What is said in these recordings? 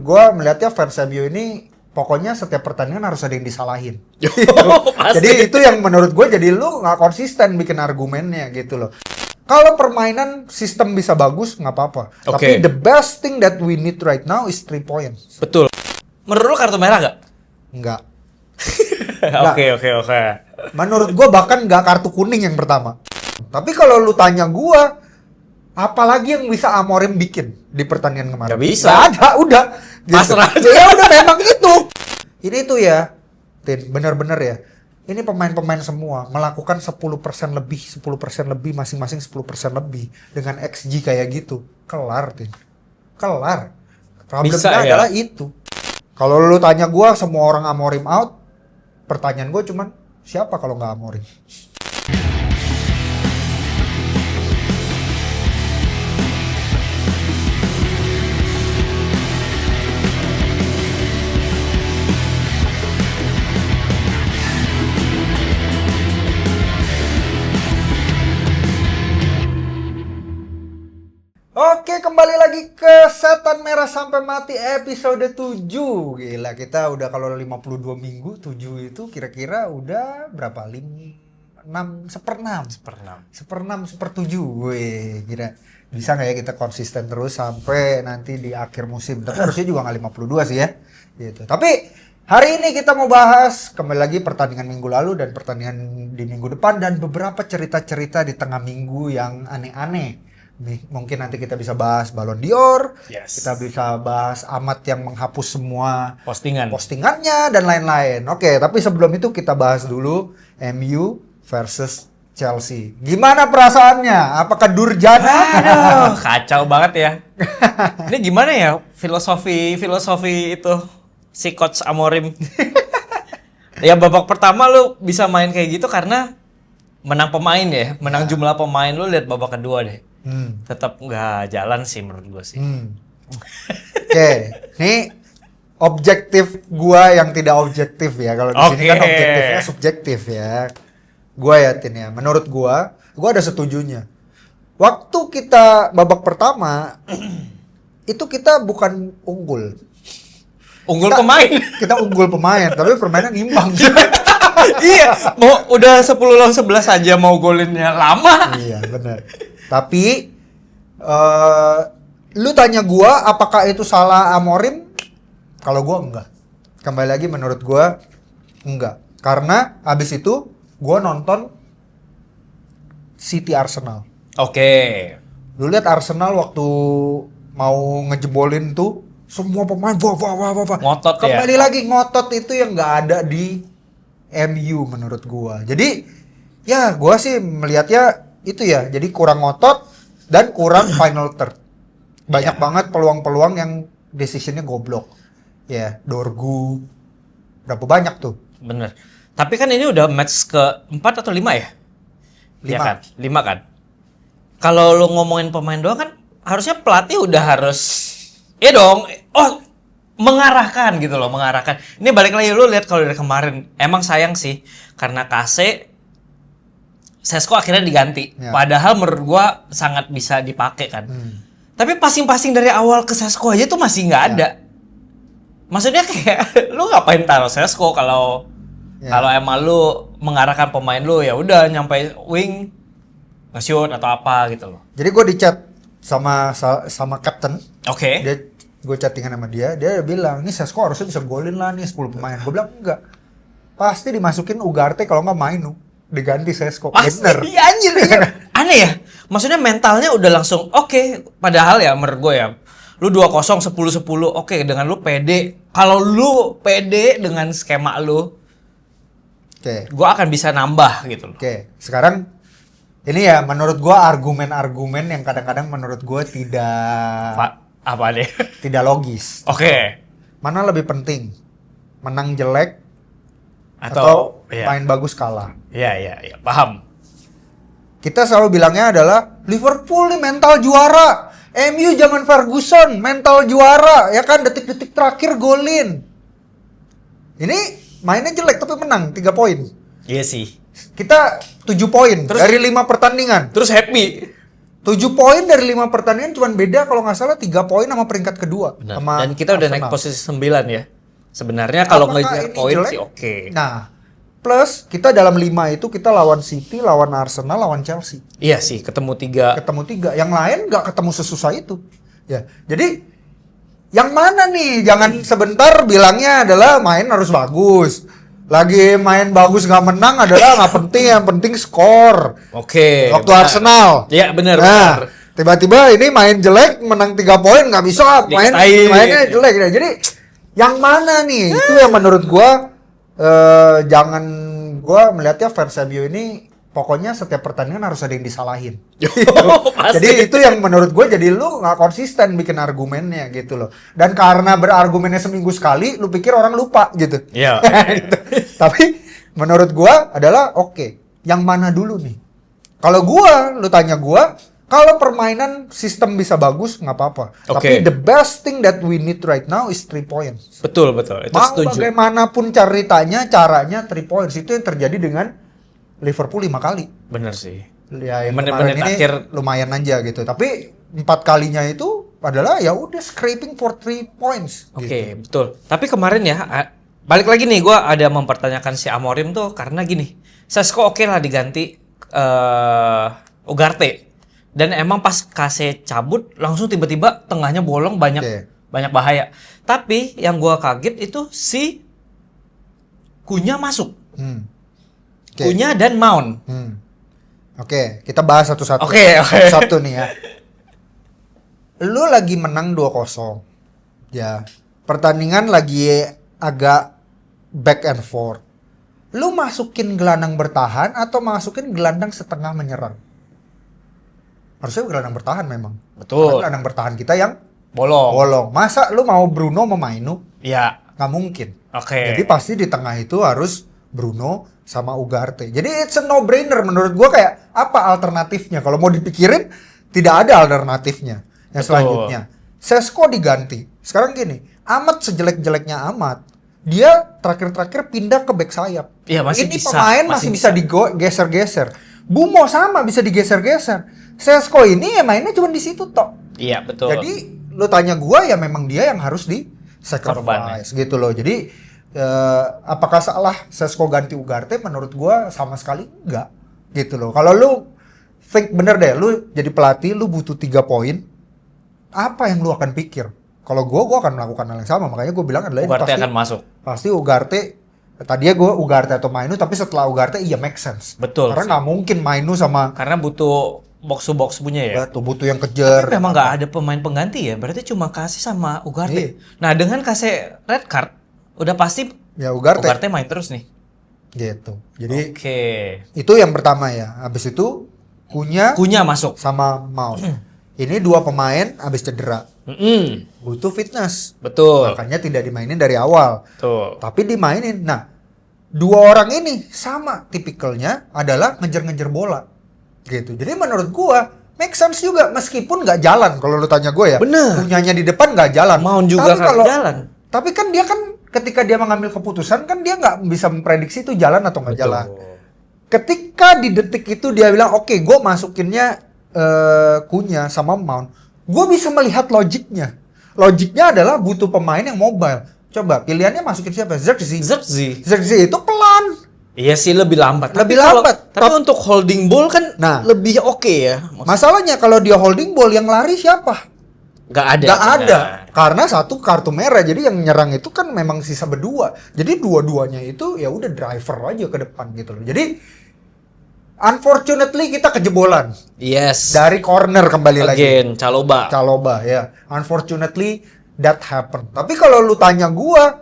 Gue melihatnya fans MU ini pokoknya setiap pertandingan harus ada yang disalahin. Jadi itu yang menurut gue jadi lu nggak konsisten bikin argumennya gitu loh. Kalau permainan sistem bisa bagus nggak apa-apa. Tapi the best thing that we need right now is 3 points. Betul. Menurut lu kartu merah nggak? Nggak. Oke. Menurut gue bahkan nggak kartu kuning yang pertama. Tapi kalau lu tanya gue, apalagi yang bisa Amorim bikin di pertandingan kemarin? Nggak bisa. Nggak ada, udah. Gitu. Pasrah. Ya udah memang itu. Ini tuh ya, Tin, bener-bener ya. Ini pemain-pemain semua melakukan 10% lebih, masing-masing 10% lebih dengan XG kayak gitu. Kelar, Tin. Kelar. Problemnya Bisa, ya? adalah itu. Kalau lu tanya gua semua orang Amorim out, pertanyaan gua cuman siapa kalau nggak Amorim? Oke, kembali lagi ke Setan Merah Sampai Mati episode 7. Gila, kita udah kalau 52 minggu, 7 itu kira-kira udah berapa? 6, seperenam. Seper-7. Weh, kira bisa nggak ya kita konsisten terus sampai nanti di akhir musim. Tapi harusnya juga nggak 52 sih ya. Gitu. Tapi hari ini kita mau bahas kembali lagi pertandingan minggu lalu dan pertandingan di minggu depan dan beberapa cerita-cerita di tengah minggu yang aneh-aneh. Mungkin nanti kita bisa bahas Ballon d'Or, kita bisa bahas Amat yang menghapus semua postingannya dan lain-lain. Oke, tapi sebelum itu kita bahas dulu MU versus Chelsea. Gimana perasaannya? Apakah Durjana? Aduh, kacau banget ya. Ini gimana ya filosofi itu si coach Amorim? Ya babak pertama lu bisa main kayak gitu karena menang pemain ya, menang jumlah pemain. Lu lihat babak kedua deh. Tetap nggak jalan sih menurut gue sih. Oke, ini objektif gua yang tidak objektif ya. Kalau di sini kan objektifnya subjektif ya. Gua ya Tin ya, menurut gua ada setujunya. Waktu kita babak pertama itu kita bukan unggul. Pemain. Kita unggul pemain, tapi permainan imbang. Iya, mau udah 10 lawan 11 aja mau golinnya lama. Iya, benar. Tapi lu tanya gua apakah itu salah Amorim? Kalau gua enggak. Kembali lagi menurut gua enggak. Karena abis itu gua nonton City Arsenal. Oke. Lu lihat Arsenal waktu mau ngejebolin tuh semua pemain ngotot ya. Kembali lagi ngotot itu yang nggak ada di MU menurut gua. Jadi ya gua sih melihatnya itu ya. Jadi kurang ngotot dan kurang final third. Banyak banget peluang-peluang yang decisionnya goblok. Ya, Dorgu berapa banyak tuh? Bener. Tapi kan ini udah match ke-4 atau 5 ya? 5. Ya kan? 5 kan? Kalau lu ngomongin pemain doang kan harusnya pelatih udah harus dong. Mengarahkan gitu loh, mengarahkan. Ini balik lagi lu lihat kalau dari kemarin. Emang sayang sih karena Sesko akhirnya diganti. Ya. Padahal menurut gua sangat bisa dipakai kan. Tapi passing-passing dari awal ke Sesko aja tuh masih nggak ada. Maksudnya kayak lu ngapain taruh Sesko kalau emang lu mengarahkan pemain lu ya udah nyampe wing nge-shoot atau apa gitu loh. Jadi gue di chat sama captain. Oke. Gue chattingan sama dia bilang, "Ini Sesko harusnya bisa golin lah nih 10 pemain." Gue bilang, "Enggak. Pasti dimasukin Ugarte kalau nggak Mainu." Diganti Sesko. Bener. Iya anjir. Aneh ya. Maksudnya mentalnya udah langsung oke. Padahal ya menurut gue ya, lu 2-0 10-10 oke dengan lu pede. Kalau lu pede dengan skema lu, gue akan bisa nambah gitu loh. Oke, sekarang ini ya menurut gue argumen-argumen yang kadang-kadang menurut gue Apa deh? tidak logis. Oke. Mana lebih penting? Menang jelek Atau main bagus kalah? Iya, paham. Kita selalu bilangnya adalah Liverpool nih mental juara. MU zaman Ferguson mental juara, ya kan, detik-detik terakhir golin. Ini mainnya jelek tapi menang 3 poin. Iya sih. Kita 7 poin dari 5 pertandingan. Terus happy. 7 poin dari 5 pertandingan cuman beda kalau nggak salah 3 poin sama peringkat kedua. Benar. Sama Dan kita udah naik Arsenal. posisi 9 ya. Sebenarnya kalau Apakah ngejar ini poin jelek? sih oke. Nah, plus kita dalam 5 itu kita lawan City, lawan Arsenal, lawan Chelsea. Iya sih, ketemu 3. Ketemu 3. Yang lain nggak ketemu sesusah itu. Ya, jadi yang mana nih? Jangan sebentar bilangnya adalah main harus bagus. Lagi main bagus nggak menang adalah nggak penting, yang penting skor. Oke. Waktu benar. Arsenal. Iya benar. Nah, benar. tiba-tiba ini main jelek, menang 3 poin nggak bisa, Dikatain. mainnya jelek. Nah, jadi yang mana nih? Itu yang menurut gua jangan gua melihatnya fans MU ini pokoknya setiap pertandingan harus ada yang disalahin. Pasti. Jadi itu yang menurut gue jadi lu nggak konsisten bikin argumennya gitu loh. Dan karena berargumennya seminggu sekali, lu pikir orang lupa gitu. Iya. Gitu. Tapi menurut gue adalah oke, yang mana dulu nih? Kalau lu tanya gue, kalau permainan sistem bisa bagus nggak apa-apa. Tapi Oke. the best thing that we need right now is 3 points. Betul. Itu Mau setuju. bagaimanapun caranya 3 points itu yang terjadi dengan Liverpool 5 kali. Bener sih. Ya yang Menit-menit kemarin ini akhir. lumayan aja gitu. Tapi 4 kalinya itu adalah ya udah scraping for 3 points. Oke, betul. Tapi kemarin ya, balik lagi nih, gue ada mempertanyakan si Amorim tuh karena gini, Sesko oke lah diganti Ugarte. Dan emang pas Kase cabut, langsung tiba-tiba tengahnya bolong banyak Oke. banyak bahaya. Tapi yang gue kaget itu si Kunya masuk. Oke. Kunya dan Mount. Oke, kita bahas satu-satu. Oke. Satu nih ya. Lu lagi menang 2-0. Ya. Pertandingan lagi agak back and forth. Lu masukin gelandang bertahan atau masukin gelandang setengah menyerang? Harusnya gelandang bertahan memang. Betul. Karena gelandang bertahan kita yang Bolong. bolong. Masa lu mau Bruno sama Mainu? Ya. Nggak mungkin. Oke. Jadi pasti di tengah itu harus Bruno sama Ugarte. Jadi it's a no-brainer menurut gua, kayak apa alternatifnya? Kalau mau dipikirin tidak ada alternatifnya. Yang Betul. selanjutnya, Sesko diganti. Sekarang gini, Amat sejelek-jeleknya Amat, dia terakhir-terakhir pindah ke back sayap. Iya, masih Ini bisa. pemain Masih masih bisa digeser-geser. Bumo sama bisa digeser-geser. Sesko ini ya mainnya cuma di situ tok. Iya, betul. Jadi lu tanya gua ya memang dia yang harus di Korban, sacrifice gitu loh. Jadi apakah salah Sesko ganti Ugarte? Menurut gua sama sekali enggak gitu loh. Kalau lu think bener deh, lu jadi pelatih, lu butuh 3 poin, apa yang lu akan pikir? Kalau gua akan melakukan hal yang sama. Makanya gua bilang adalah ini Ugarte akan masuk. pasti Ugarte. Tadinya gua Ugarte atau Mainu, tapi setelah Ugarte iya make sense. Betul Karena sih. nggak mungkin Mainu sama Karena butuh box to box punya ya. tuh butuh yang kejar. Tapi memang nggak ada pemain pengganti ya. Berarti cuma Kasih sama Ugarte. Iya. Nah, dengan Kasih red card, udah pasti Ya Ugarte. Ugarte main terus nih. Gitu. Jadi Oke. itu yang pertama ya. Habis itu Kunya Kunya masuk. sama Mount. Ini 2 pemain habis cedera. Butuh fitness. Betul. Makanya tidak dimainin dari awal. Betul. Tapi dimainin. Nah, 2 orang ini sama tipikalnya adalah ngejar-ngejar bola. Gitu. Jadi menurut gua make sense juga meskipun nggak jalan kalau lu tanya gua ya. Bener. Kunyanya di depan nggak jalan. Mount juga Tapi nggak jalan. Tapi kan dia kan ketika dia mengambil keputusan kan dia nggak bisa memprediksi itu jalan atau nggak jalan. Ketika di detik itu dia bilang oke, gue masukinnya Kunya sama Mount, gue bisa melihat logiknya. Logiknya adalah butuh pemain yang mobile. Coba pilihannya masukin siapa? Zirkzee. Zirkzee itu pelan. Iya sih lebih lambat. Lebih Tapi kalau- lambat. Tapi untuk holding ball kan Nah. lebih oke ya. Masalahnya kalau dia holding ball yang lari siapa? Nggak ada. Nggak ada. benar. Karena 1 kartu merah. Jadi yang nyerang itu kan memang sisa berdua. Jadi dua-duanya itu ya udah driver aja ke depan gitu loh. Jadi unfortunately kita kejebolan Yes. dari corner kembali lagi. Again, Caloba. Caloba ya. Unfortunately that happened. Tapi kalau lu tanya gua,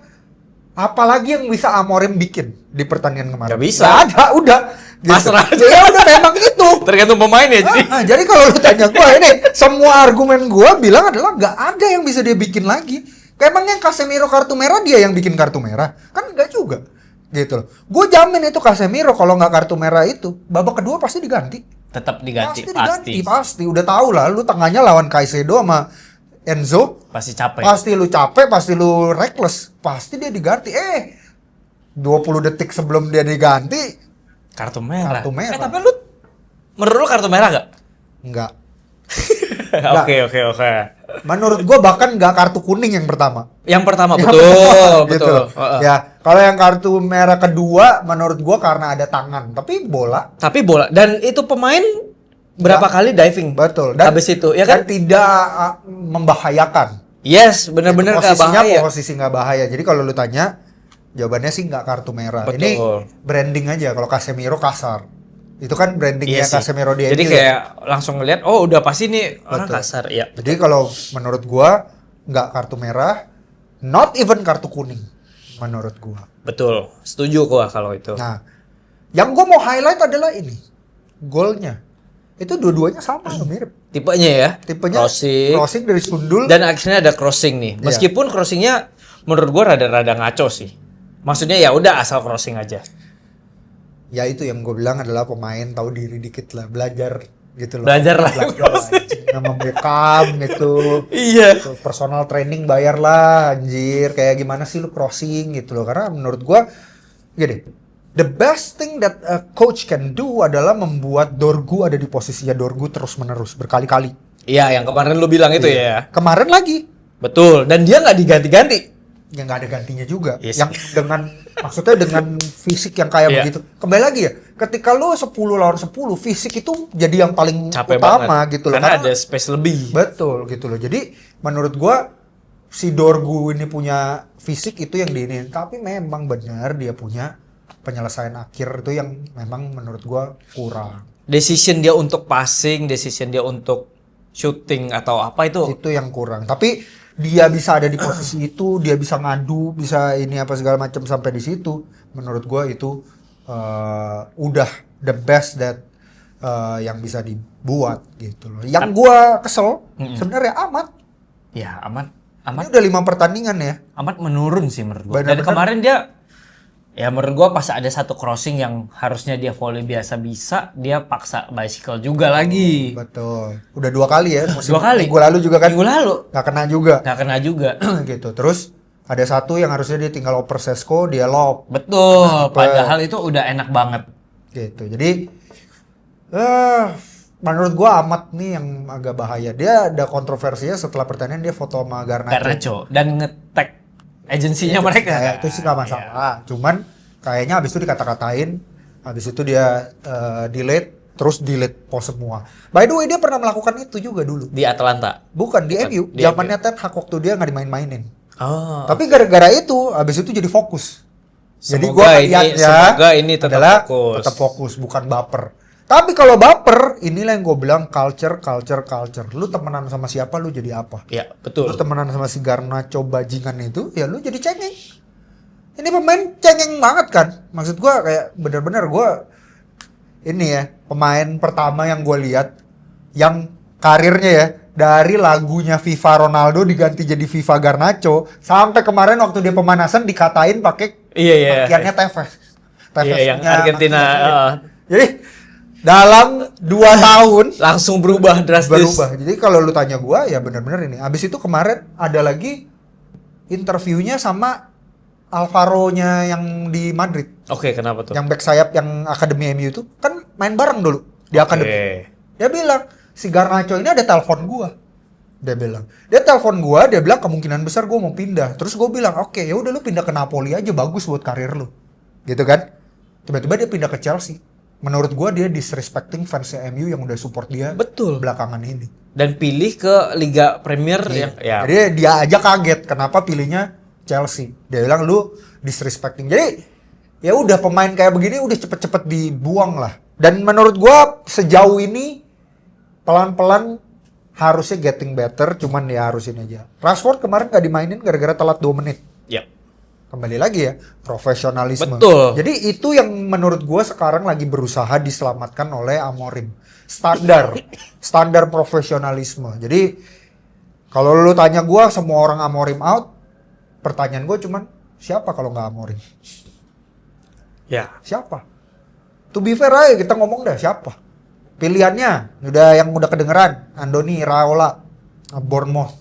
apalagi yang bisa Amorim bikin di pertandingan kemarin? Nggak bisa. Nggak ada, udah. Pasrah aja. Ya udah memang itu. Tergantung pemain ya. Jadi Jadi kalau lu tanya gua ini, semua argumen gua bilang adalah nggak ada yang bisa dia bikin lagi. Emangnya Casemiro kartu merah dia yang bikin kartu merah? Kan enggak juga. Gitu loh. Gue jamin itu Casemiro kalau nggak kartu merah itu, babak kedua pasti diganti. tetap diganti Pasti. Udah tahu lah, lu tengahnya lawan Caicedo sama Enzo, pasti capek. pasti lu capek, pasti lu reckless, pasti dia diganti. 20 detik sebelum dia diganti, Kartu merah. Kartu merah. Tapi menurut lu kartu merah gak? enggak. Oke. Menurut gua bahkan nggak kartu kuning yang pertama. Yang pertama Yang betul, pertama, betul. gitu. Ya, kalau yang kartu merah kedua menurut gua karena ada tangan, tapi bola. Tapi bola dan itu pemain berapa kali diving? Betul. Habis itu, ya kan? Dan tidak membahayakan. Yes, benar-benar nggak Posisinya bahaya. posisi nggak bahaya. Jadi kalau lu tanya, jawabannya sih nggak kartu merah. Betul. Ini branding aja. Kalau Casemiro kasar, itu kan brandingnya Iya sih. Casemiro di Jadi MU. kayak langsung ngeliat, oh udah pasti nih orang Betul. kasar, ya. Jadi kalau menurut gua nggak kartu merah, not even kartu kuning menurut gua. Betul, setuju gua kalau itu. Nah, yang gua mau highlight adalah ini, golnya. Itu dua-duanya sama, mirip. Tipenya ya, Tipenya crossing dari sundul. dan akhirnya ada crossing nih. Iya. Meskipun crossingnya menurut gua rada-rada ngaco sih. Maksudnya ya udah asal crossing aja. Ya itu yang gue bilang adalah pemain tahu diri dikit lah, belajar gitu loh. Belajar lah. Nama Beckham gitu. Iya. Tuh, personal training bayar lah anjir. Kayak gimana sih lu crossing gitu loh. Karena menurut gua gini, the best thing that a coach can do adalah membuat Dorgu ada di posisinya Dorgu terus-menerus berkali-kali. Iya, yang kemarin lu bilang itu ya. Kemarin lagi Betul, dan dia nggak diganti-ganti. yang nggak ada gantinya juga. Yes. Yang dengan maksudnya dengan fisik yang kayak Iya. begitu. Kembali lagi ya, ketika lu 10 lawan 10, fisik itu jadi yang paling Capek utama banget. gitu loh. Karena ada space lebih. Betul gitu loh. Jadi menurut gua si Dorgu ini punya fisik itu yang diinin, tapi memang benar dia punya penyelesaian akhir itu yang memang menurut gua kurang. Decision dia untuk passing, decision dia untuk shooting atau apa itu. Itu yang kurang. Tapi dia bisa ada di posisi itu, dia bisa ngadu, bisa ini apa segala macam sampai di situ. Menurut gua itu udah the best that yang bisa dibuat gitu loh. Yang gua kesel sebenarnya Amat. Ya, Amat Ini udah 5 pertandingan ya. Amat menurun sih menurut gua. Dan Benar-benar. kemarin dia ya menurut gua pas ada satu crossing yang harusnya dia volley biasa bisa, dia paksa bicycle juga lagi. Betul. Udah 2 kali ya. Dua kali. Minggu lalu juga kan. Minggu lalu Nggak kena juga. nggak kena juga. Gitu. Terus ada satu yang harusnya dia tinggal oper Sesko, dia lob. Betul, padahal itu udah enak banget. Gitu. Jadi menurut gua Amat nih yang agak bahaya. Dia ada kontroversinya setelah pertandingan dia foto sama Garnacho. Garnacho dan nge-tag agensinya mereka. Ya, itu sih nggak masalah. Cuman kayaknya habis itu dikata-katain, habis itu dia delete, terus delete post semua. By the way dia pernah melakukan itu juga dulu. Di Atlanta. Bukan di MU, di zamannya Ten Hag waktu dia nggak dimain-mainin. Oh. Tapi gara-gara itu, habis itu jadi fokus. Jadi Semoga gua ini- lihatnya semoga ini tetap adalah fokus. tetap fokus, bukan baper. Tapi kalau baper, inilah yang gue bilang culture. Lu temenan sama siapa, lu jadi apa? Ya, Lu betul. temenan sama si Garnacho bajingan itu, ya lu jadi cengeng. Ini pemain cengeng banget kan? Maksud gua kayak bener-bener gua ini ya, pemain pertama yang gue lihat yang karirnya ya dari lagunya FIFA Ronaldo diganti jadi FIFA Garnacho sampai kemarin waktu dia pemanasan dikatain pakai Iya. pakaiannya Tevez. Iya, yang punya Argentina, Martinez. Jadi dalam 2 tahun langsung berubah drastis. berubah. Jadi kalau lu tanya gua ya bener-bener ini. Abis itu kemarin ada lagi interviewnya sama Alvaro-nya yang di Madrid. Oke, kenapa tuh? Yang back sayap yang akademi MU itu kan main bareng dulu di akademi. Oke. Dia bilang, si Garnacho ini ada telepon gua. Dia bilang, dia telepon gua, dia bilang kemungkinan besar gua mau pindah. Terus gua bilang, oke, ya udah lu pindah ke Napoli aja, bagus buat karir lu. Gitu kan? Tiba-tiba dia pindah ke Chelsea. Menurut gua dia disrespecting fans MU yang udah support dia Betul. belakangan ini. Dan pilih ke Liga Premier yang ya. Jadi dia aja kaget kenapa pilihnya Chelsea. Dia bilang lu disrespecting. Jadi ya udah pemain kayak begini udah cepet-cepet dibuang lah. Dan menurut gua sejauh ini pelan-pelan harusnya getting better, cuman ya harus ini aja. Rashford kemarin nggak dimainin gara-gara telat 2 menit. Ya. Kembali lagi ya, profesionalisme. Betul. Jadi itu yang menurut gua sekarang lagi berusaha diselamatkan oleh Amorim. Standar profesionalisme. Jadi kalau lu tanya gua semua orang Amorim out, pertanyaan gua cuman siapa kalau nggak Amorim? Ya. Siapa? To be fair aja kita ngomong dah siapa? Pilihannya udah kedengeran, Andoni, Raiola, Bournemouth.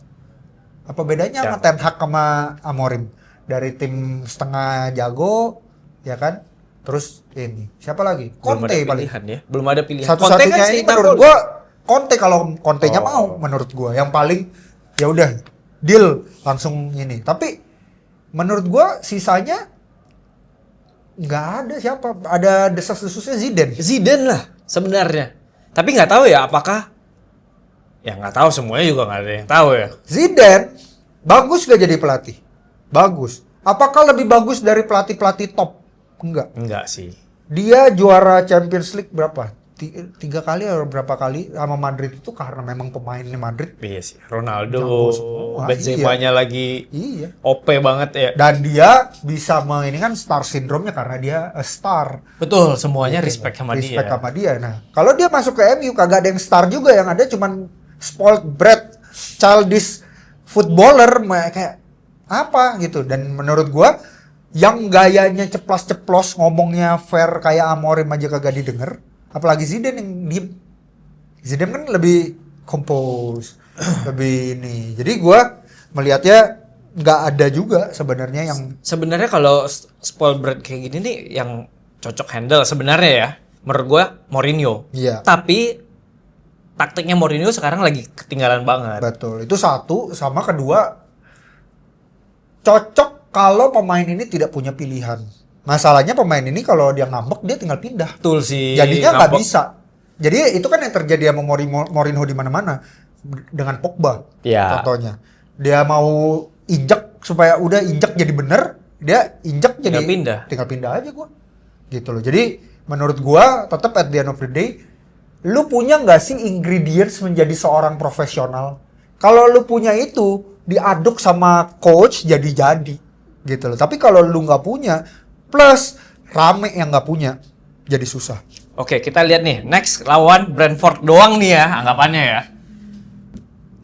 Apa bedanya sama Ten Hag sama Amorim? Dari tim setengah jago, ya kan? Terus ini siapa lagi? Belum Conte ada paling. pilihan ya. Belum ada pilihan. Satu-satunya si ini menurut Napoli. gua Conte kalau Conte-nya mau menurut gua. Yang paling ya udah deal langsung ini. Tapi menurut gua sisanya nggak ada siapa. Ada desas-desusnya Zidane. Zidane lah sebenarnya. Tapi nggak tahu ya apakah ya nggak tahu, semuanya juga nggak ada yang tahu ya. Zidane bagus gak jadi pelatih? Bagus. Apakah lebih bagus dari pelatih-pelatih top? Enggak sih. Dia juara Champions League berapa? 3 kali atau berapa kali sama Madrid itu karena memang pemainnya Madrid. Iya sih. Ronaldo, Jago semua, Benzema-nya lagi Iya. OP banget ya. Dan dia bisa ini kan star syndrome-nya karena dia a star. Betul, semuanya respect sama dia. Respect sama dia. Nah, kalau dia masuk ke MU kagak ada yang star juga, yang ada cuman spoiled brat, childish footballer kayak apa gitu. Dan menurut gua yang gayanya ceplos-ceplos, ngomongnya fair kayak Amorim aja kagak didengar. Apalagi Zidane yang diem. Zidane kan lebih compose, lebih ini. Jadi gua melihatnya nggak ada juga sebenarnya yang Sebenarnya kalau spoiled brat kayak gini nih yang cocok handle sebenarnya ya. Menurut gua Mourinho. Iya. Tapi taktiknya Mourinho sekarang lagi ketinggalan banget. betul. Itu satu, sama kedua cocok kalau pemain ini tidak punya pilihan. Masalahnya pemain ini kalau dia ngambek dia tinggal pindah. Betul sih. Jadinya nggak ngambek. bisa. Jadi itu kan yang terjadi sama Mourinho di mana-mana dengan Pogba. Ya. Contohnya, dia mau injek supaya udah injek jadi bener, dia injek jadi Tinggal pindah. aja gua. Gitu loh. Jadi menurut gua tetap at the end of the day, lu punya nggak sih ingredients menjadi seorang profesional? Kalau lu punya itu, diaduk sama coach jadi gitu loh. Tapi kalau lu nggak punya, plus rame yang nggak punya, jadi susah. Oke, kita lihat nih. Next lawan Brentford doang nih ya anggapannya ya.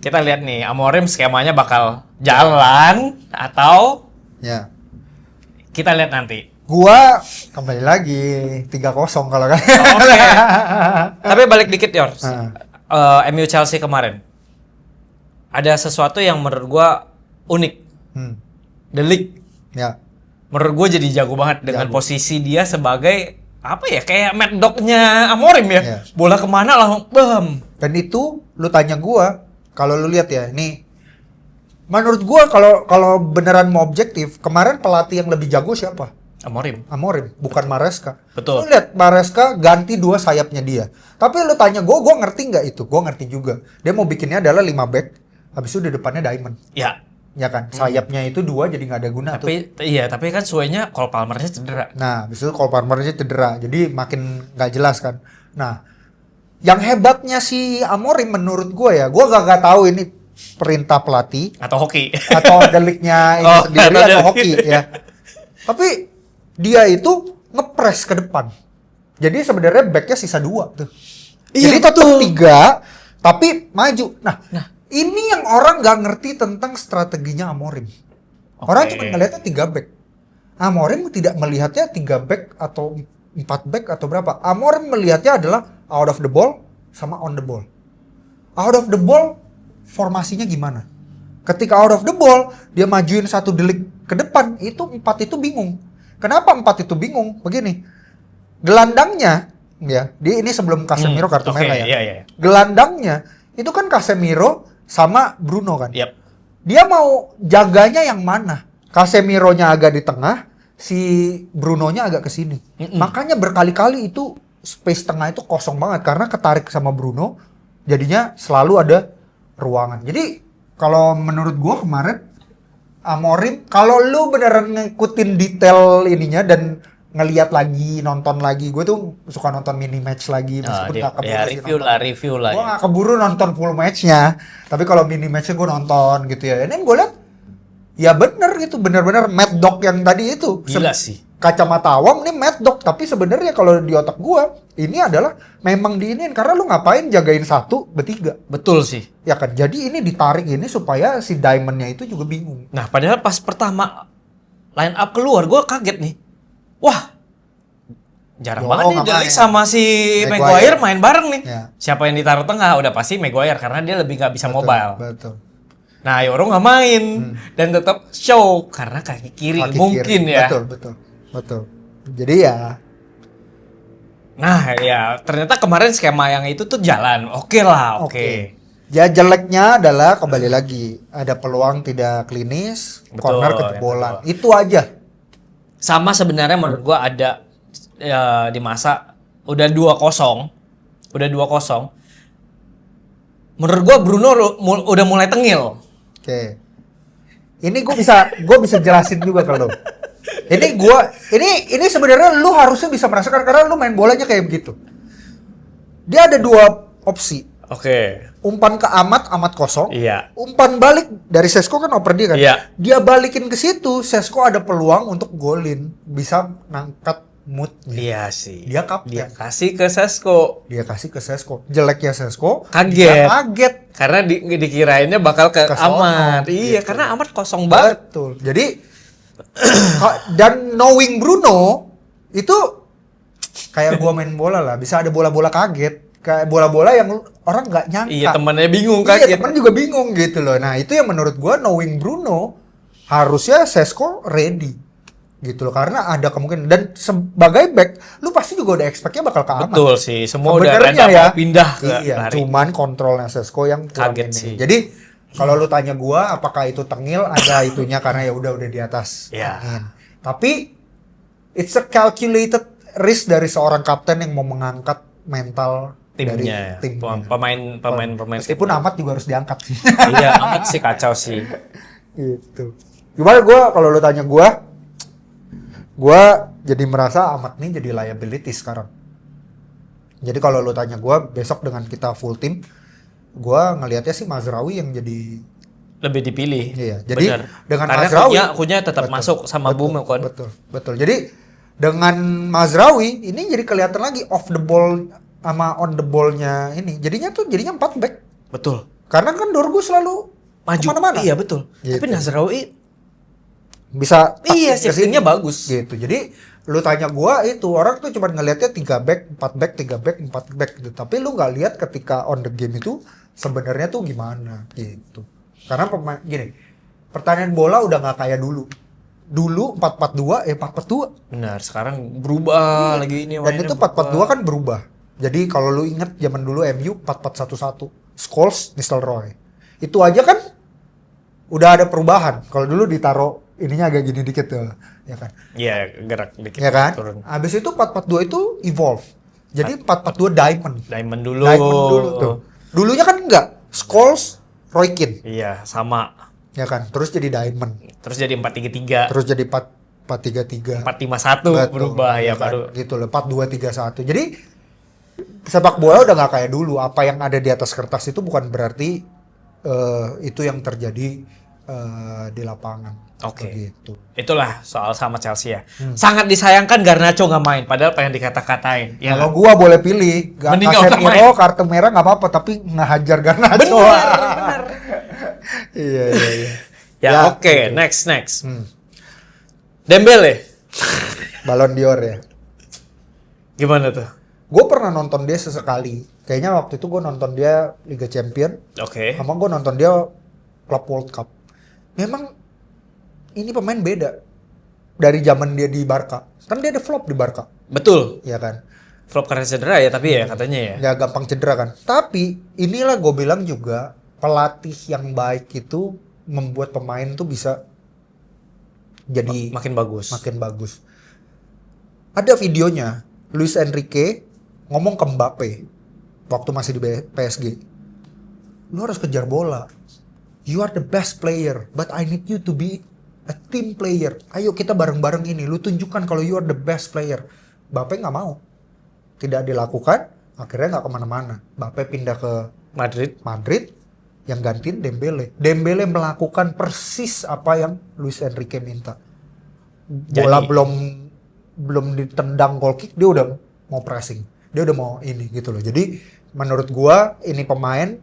Kita lihat nih, Amorim skemanya bakal jalan atau Ya. kita lihat nanti. Gua kembali lagi 3-0 kalau kan. Oke. Tapi balik dikit, Yor. Nah. MU Chelsea kemarin. Ada sesuatu yang menurut gua unik. The Ligt. Ya. Menurut gue jadi jago banget dengan Jago. posisi dia sebagai apa ya, kayak mad dog-nya Amorim ya. Iya. Bola kemana langsung bam. Dan itu lu tanya gua, kalau lu lihat ya, nih menurut gua kalau beneran mau objektif, kemarin pelatih yang lebih jago siapa? Amorim. Amorim, bukan Maresca. Betul. Lu lihat Maresca ganti 2 sayapnya dia. Tapi lu tanya gua ngerti nggak itu? Gua ngerti juga. Dia mau bikinnya adalah 5 back, habis itu di depannya diamond. Ya. Ya kan, sayapnya itu 2 jadi nggak ada guna tuh. Tapi kan suenya Cole Palmer-nya cedera. Nah, habis itu Cole Palmer-nya cedera, jadi makin nggak jelas kan. Nah, yang hebatnya si Amorim menurut gue gue gak tahu ini perintah pelatih Atau hoki. atau deliknya ini sendiri atau atau delik. hoki ya. Tapi dia itu ngepres ke depan. Jadi sebenarnya backnya sisa 2 tuh. Iya, Jadi tetap 3 tapi maju. Nah, ini yang orang nggak ngerti tentang strateginya Amorim. Orang cuma ngelihatnya 3 back. Amorim tidak melihatnya 3 back atau 4 back atau berapa. Amorim melihatnya adalah out of the ball sama on the ball. Out of the ball formasinya gimana? Ketika out of the ball, dia majuin 1 delik ke depan, itu 4 itu bingung. Kenapa 4 itu bingung? Begini. Gelandangnya ya, ini sebelum Casemiro kartu merah ya. Iya. Gelandangnya itu kan Casemiro sama Bruno kan. Yap. Dia mau jaganya yang mana? Casemiro-nya agak di tengah, si Bruno-nya agak ke sini. Makanya berkali-kali itu space tengah itu kosong banget karena ketarik sama Bruno, jadinya selalu ada ruangan. Jadi kalau menurut gua kemarin Amorim, kalau lu beneran ngikutin detail ininya dan ngelihat lagi, nonton lagi, gue tuh suka nonton mini match lagi meskipun nggak keburu sih nonton. Review lah. Gue nggak keburu nonton full matchnya, tapi kalau mini matchnya gue nonton gitu ya. Ini gue lihat, ya bener gitu, bener-bener mad dog yang tadi itu. Gila sih. Kacamata awam nih mad dog, tapi sebenarnya kalau di otak gue ini adalah memang diinin karena lu ngapain jagain 1 bertiga, Betul sih. ya kan? Jadi ini ditarik ini supaya si diamondnya itu juga bingung. Nah, padahal pas pertama line up keluar, gue kaget nih. Wah, jarang banget nih makanya. Delik sama si Maguire. Maguire main bareng nih. Ya. Siapa yang ditaruh tengah? Udah pasti Maguire karena dia lebih nggak bisa mobile. Betul. Nah, Yoro nggak main dan tetap show karena kaki kiri Kaki mungkin kiri. ya. Betul. Jadi ya Nah, ya ternyata kemarin skema yang itu tuh jalan. Oke lah, oke. Ya jeleknya adalah kembali lagi ada peluang tidak klinis, Betul, corner yang kejebolan. kedua. Itu aja. Sama sebenarnya menurut gua ada di masa udah 2-0. Udah 2-0. Menurut gua Bruno udah mulai tengil. Oke. Ini gue bisa jelasin juga ke lo. Ini sebenarnya lu harusnya bisa merasakan karena lu main bolanya kayak begitu. Dia ada dua opsi. Oke. Umpan ke Amat kosong. Iya. Umpan balik dari Sesko kan oper dia kan. Iya. Dia balikin ke situ, Sesko ada peluang untuk golin, bisa ngangkat moodnya. Iya sih. Dia kapten. Dia kasih ke Sesko. Dia kasih ke Sesko. Jeleknya Sesko, Kaget. dia kaget. Karena dikirainnya bakal ke Ke sono, Amat. Iya, gitu. karena Amat kosong banget. Betul. Jadi dan knowing Bruno itu kayak gua main bola lah, bisa ada bola-bola kaget. Kayak bola-bola yang orang nggak nyangka. Iya, temennya bingung Iya, kaget. temen juga bingung gitu loh. Nah, itu yang menurut gua knowing Bruno harusnya Sesko ready gitu loh, karena ada kemungkinan, dan sebagai back lu pasti juga udah expect-nya bakal ke Amat. Betul sih, semua udah Sebenarnya rada mau pindah ke iya, lari. cuman kontrolnya Sesko yang kurang Kaget ini. sih. Jadi kalau lu tanya gua apakah itu tengil, ada itunya karena ya udah di atas Iya. angin. Tapi it's a calculated risk dari seorang kapten yang mau mengangkat mental Timnya, dari timnya. pemain Meskipun Amat juga harus diangkat sih. Iya, Amat sih kacau sih. Gitu. Gimana kalau lu tanya gua jadi merasa Amat nih jadi liability sekarang. Jadi kalau lu tanya gua besok dengan kita full tim, gua ngelihatnya sih Mazraoui yang jadi Lebih dipilih. iya. Jadi Bener. dengan Karena Mazraoui Kunya tetap betul, masuk sama betul, Bumo kan. Betul. Jadi dengan Mazraoui ini jadi kelihatan lagi off the ball sama on the ball-nya ini. Jadinya 4 back. Betul. Karena kan Dorgu selalu Maju. kemana-mana. Iya, betul. Gitu. Tapi Nazraoui Bisa iya, ke shifting-nya sini. bagus. Gitu. Jadi lu tanya gua itu orang tuh cuma ngelihatnya 3 back, 4 back, 3 back, 4 back gitu. Tapi lu nggak lihat ketika on the game itu sebenarnya tuh gimana gitu. Karena gini, pertandingan bola udah nggak kayak dulu. Dulu 4-4-2, 4-4-2. Benar, sekarang berubah lagi ini Dan mainnya itu 4-4-2 kan berubah. Jadi kalau lu inget zaman dulu MU 4-4-1-1, Scholes, Nistelrooy. Itu aja kan udah ada perubahan. Kalau dulu ditaruh ininya agak gini dikit tuh, ya kan? Iya, gerak dikit Ya kan? turun. Habis itu 4-4-2 itu evolve. Jadi 4-4-2 diamond. Diamond dulu. Diamond dulu tuh. Dulunya kan enggak. Scholes, Roy Keane, Iya, sama. ya kan? Terus jadi diamond. Terus jadi 4-3-3. Terus jadi 4-3-3. 4-5-1 Betul, berubah ya kan? baru. Gitu loh, 4-2-3-1. Jadi sepak bola udah nggak kayak dulu. Apa yang ada di atas kertas itu bukan berarti itu yang terjadi di lapangan. Oke. Gitu. Itulah soal sama Chelsea ya. Sangat disayangkan Garnacho nggak main, padahal pengen dikata-katain. Ya, Kalau gua boleh pilih, Mending nggak usah Casemiro main. kartu merah nggak apa-apa, tapi ngehajar Garnacho. bener. Iya. Ya, Ya, oke, gitu. next. Dembele, Ballon d'Or ya. gimana tuh? Gue pernah nonton dia sesekali. Kayaknya waktu itu gue nonton dia Liga Champion, Oke. sama gue nonton dia Club World Cup. Memang ini pemain beda dari zaman dia di Barca. Kan dia ada flop di Barca, Betul. ya kan? Flop karena cedera ya, tapi ya katanya ya. Ya gampang cedera kan. Tapi inilah gue bilang juga pelatih yang baik itu membuat pemain tuh bisa jadi Makin bagus. makin bagus. Ada videonya Luis Enrique ngomong ke Mbappe waktu masih di PSG. Lu harus kejar bola. You are the best player, but I need you to be a team player. Ayo kita bareng-bareng ini. Lu tunjukkan kalau you are the best player. Mbappe nggak mau. Tidak dilakukan. Akhirnya nggak kemana-mana. Mbappe pindah ke Madrid. Yang gantiin Dembele. Dembele melakukan persis apa yang Luis Enrique minta. Bola Jadi. belum ditendang goal kick, dia udah mau pressing. Dia udah mau ini gitu loh. Jadi menurut gua ini pemain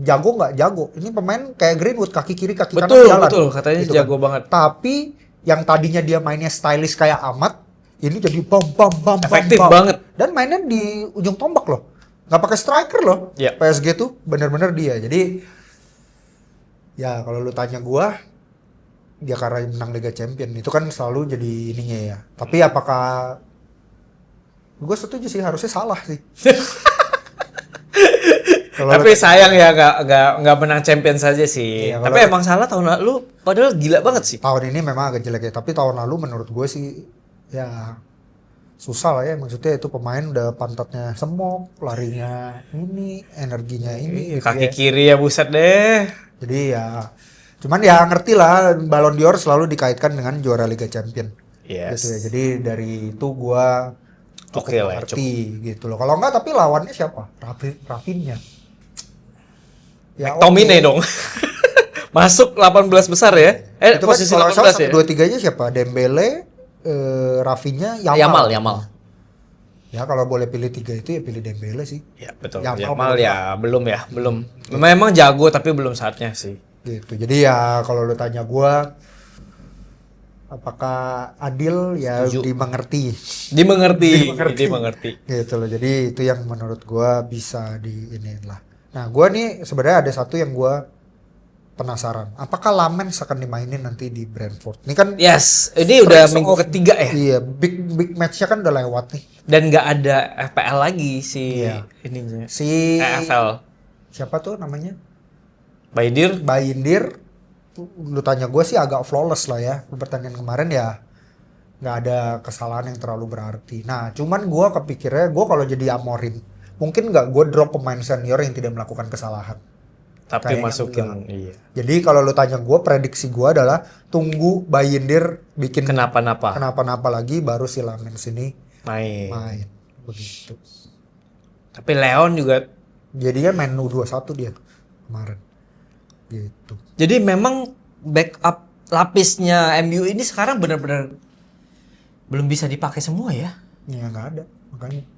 jago nggak jago. Ini pemain kayak Greenwood, kaki kiri kaki kanan jalan. Betul, katanya Gitu jago kan. banget. Tapi yang tadinya dia mainnya stylish kayak Amat, ini jadi bam. Efektif banget. Dan mainnya di ujung tombak loh. Nggak pakai striker loh. Iya. PSG tuh bener-bener dia. Jadi ya kalau lu tanya gua, dia karena menang Liga Champion itu kan selalu jadi ininya ya. Tapi apakah Gue setuju sih, harusnya salah sih. Tapi sayang ya nggak menang champion saja sih. Iya, Tapi emang salah tahun lalu padahal gila banget sih. tahun ini memang agak jelek ya, tapi tahun lalu menurut gue sih ya susah lah ya, maksudnya itu pemain udah pantatnya semok, larinya ini, energinya ini gitu Kaki ya. kiri ya buset deh. Jadi ya cuman ya ngerti lah, Ballon d'Or selalu dikaitkan dengan juara Liga Champion. Yes. Gitu ya. Jadi dari itu gua cukup Oke lah, ngerti gitu loh. Kalau enggak tapi lawannya siapa? Rafinha. Ya, McTominay dong. Masuk 18 besar ya. Itu kan Posisi kalau 18 ya. 1, 2, 3-nya siapa? Dembele, Rafinha, Yamal. Yamal. Ya kalau boleh pilih 3 itu ya pilih Dembele sih. Ya betul. Yamal Belum ya, belum. Memang jago tapi belum saatnya sih. Gitu. Jadi ya kalau lu tanya gua apakah adil ya Setuju. dimengerti. Dimengerti. Gitu loh. Jadi itu yang menurut gua bisa diinin lah. Nah, gua nih sebenarnya ada satu yang gua penasaran. Apakah Lamens akan dimainin nanti di Brentford? Ini kan Yes, ini udah Friends minggu of- ketiga ya. Iya, big match-nya kan udah lewat nih. Dan nggak ada FPL lagi si Iya. ininya. Si EFL. siapa tuh namanya? Baidir. Bayindir. Lu tanya gue sih agak flawless lah ya. Pertandingan kemarin ya nggak ada kesalahan yang terlalu berarti. Nah, cuman gue kepikirnya gue kalau jadi Amorim, mungkin nggak gue drop pemain senior yang tidak melakukan kesalahan. Tapi Kayaknya masukin enggak. iya. Jadi kalau lu tanya gue, prediksi gue adalah tunggu Bayindir bikin Kenapa-napa kenapa-napa lagi, baru si Lamens ini main. main. Begitu. Tapi Leon juga. Jadinya main U21 dia kemarin. Gitu. Jadi memang backup lapisnya MU ini sekarang benar-benar belum bisa dipakai semua ya. Ya nggak ada, makanya.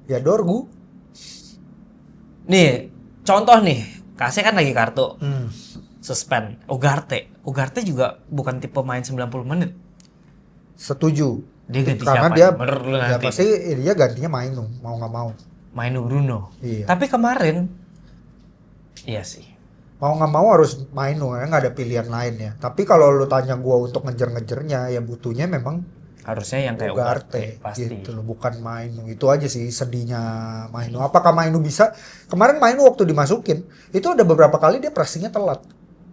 Ya Dorgu. Nih, contoh nih. Kase kan lagi kartu. Hmm. Suspend. Ugarte juga bukan tipe main 90 menit. Setuju. Dia ganti Karena siapa? dia Menurut lu ya nanti. pasti dia gantinya Mainu, mau nggak mau. Main Bruno. Iya. Tapi kemarin iya sih. Mau nggak mau harus Mainu, ya nggak ada pilihan lain ya. Tapi kalau lu tanya gua untuk ngejar-ngejarnya, ya butuhnya memang Harusnya yang kayak Ugarte, pasti. gitu loh, bukan Mainu. Itu aja sih sedihnya Mainu. Apakah Mainu bisa? Kemarin Mainu waktu dimasukin, itu ada beberapa kali dia pressingnya telat.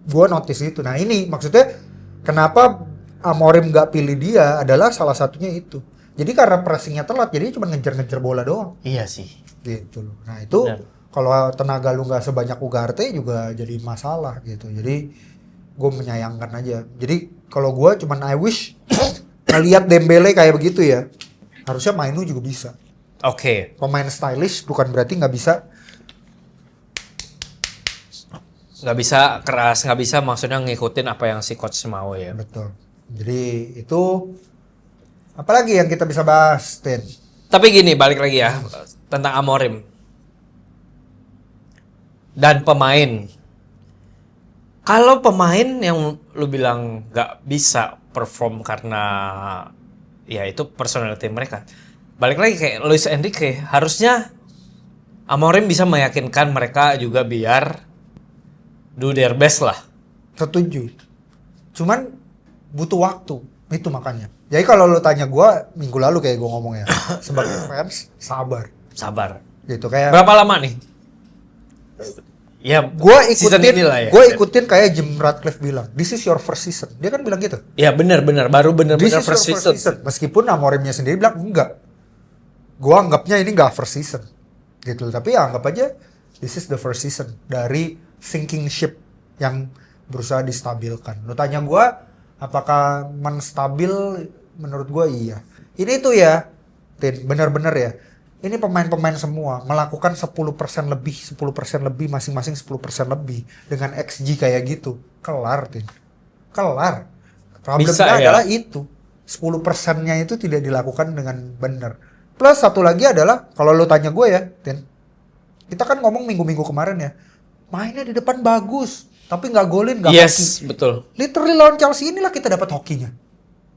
Gua notice itu. Nah ini maksudnya kenapa Amorim nggak pilih dia adalah salah satunya itu. Jadi karena pressingnya telat, jadi cuma ngejar-ngejar bola doang. Iya sih. Gitu loh. Nah itu Benar. kalau tenaga lu nggak sebanyak Ugarte juga jadi masalah gitu. Jadi gue menyayangkan aja. Jadi kalau gue cuman I wish ngelihat Dembele kayak begitu ya. Harusnya Mainu juga bisa. Oke. Pemain stylish bukan berarti nggak bisa. Nggak bisa keras, nggak bisa maksudnya ngikutin apa yang si coach mau ya. Betul. Jadi itu apalagi yang kita bisa bahas, Tin? Tapi gini, balik lagi ya tentang Amorim dan pemain. Kalau pemain yang lu bilang nggak bisa perform karena ya itu personality mereka. Balik lagi kayak Luis Enrique, harusnya Amorim bisa meyakinkan mereka juga biar do their best lah. Setuju. Cuman butuh waktu. Itu makanya. Jadi kalau lu tanya gue minggu lalu kayak gue ngomong ya. Sebagai fans, sabar. Sabar. Gitu kayak Berapa lama nih? Ya, gue season ikutin, inilah ya. gue ikutin kayak Jim Ratcliffe bilang, this is your first season. Dia kan bilang gitu. Ya benar-benar baru This benar-benar is first your season. first season. Meskipun Amorimnya sendiri bilang enggak. Gue anggapnya ini enggak first season. Gitu. Tapi ya anggap aja this is the first season dari sinking ship yang berusaha distabilkan. Lu tanya gue apakah menstabil? Menurut gue iya. Ini tuh ya, Tin, benar-benar ya. Ini pemain-pemain semua melakukan 10% lebih, 10% lebih, masing-masing 10% lebih dengan XG kayak gitu. Kelar, Tin. Kelar. Problemnya Bisa, ya? adalah itu. 10%-nya itu tidak dilakukan dengan benar. Plus satu lagi adalah, kalau lo tanya gue ya, Tin. Kita kan ngomong minggu-minggu kemarin ya. Mainnya di depan bagus. Tapi nggak golin, nggak hoki. Yes, betul. Literally lawan Chelsea inilah kita dapat hokinya.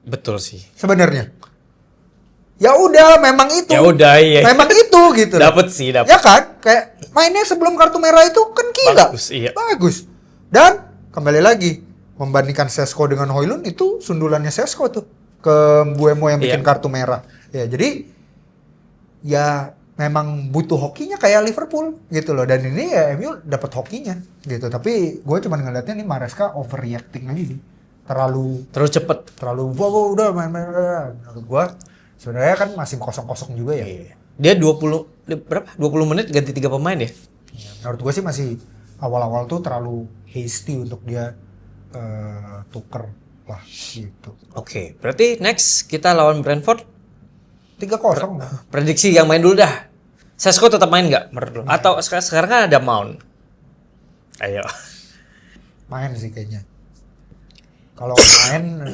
Betul sih. Sebenarnya. Ya udah, memang itu. Ya udah, iya. Memang itu gitu. Dapat sih, dapat. Ya kan? Kayak mainnya sebelum kartu merah itu kan gila. Bagus, iya. Bagus. Dan kembali lagi membandingkan Sesko dengan Højlund itu sundulannya Sesko tuh ke Mbuemo yang bikin Iya. kartu merah. Ya, jadi ya memang butuh hokinya kayak Liverpool gitu loh, dan ini ya MU dapat hokinya gitu. Tapi gue cuma ngeliatnya nih Maresca overreacting aja sih, terlalu cepet. wow, udah main-main. Menurut gue sebenarnya kan masih kosong-kosong juga ya. Dia 20 menit ganti 3 pemain ya? Ya, menurut gue sih masih awal-awal tuh terlalu hasty untuk dia tuker lah gitu. Oke, berarti next kita lawan Brentford. 3-0 lah. Prediksi yang main dulu dah. Sesko tetap main nggak menurut lo? Atau sekarang kan ada Mount. Ayo. Main sih kayaknya. Kalau main